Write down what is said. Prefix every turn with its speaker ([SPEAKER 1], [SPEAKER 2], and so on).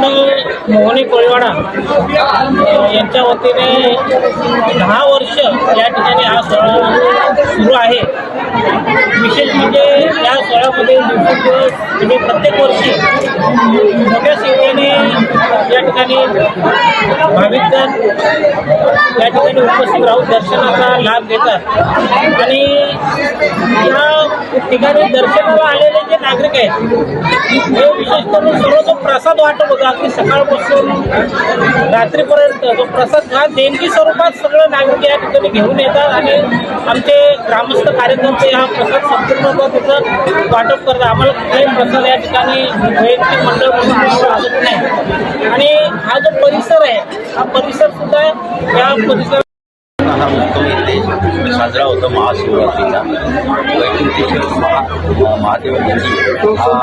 [SPEAKER 1] मंडळ मोहनी कोळीवाडा यांच्या वतीने 10 वर्ष या ठिकाणी हा सोहळा सुरू आहे। विशेष म्हणजे या सोहळ्यामध्ये दिवसेंदिवस म्हणजे प्रत्येक वर्षी मोठ्या संख्येने या ठिकाणी भाविकजण या ठिकाणी उपस्थित राहून दर्शनाचा लाभ घेतात आणि या ठिकाणी दर्शनाला आलेले जे नागरिक आहेत हे विशेष करून सर्व जो प्रसाद वाटप होता अगदी सकाळपासून रात्रीपर्यंत जो प्रसाद हा देणगी स्वरूपात सगळं नागरिक या ठिकाणी घेऊन येतात आणि आमचे ग्रामस्थ कार्यकर्ते हा प्रसाद संपूर्ण त्याचं वाटप करतात। आम्हाला कुठलाही प्रसाद या ठिकाणी वैयक्तिक मंडळ म्हणून लागत नाही आणि हा जो परिसर आहे हा परिसर सुद्धा या परिसर
[SPEAKER 2] हा उत्तम उद्देश साजरा होतो महाशिवरात्रीचा। वैकुंठेश्वर महादेव मंदिर हा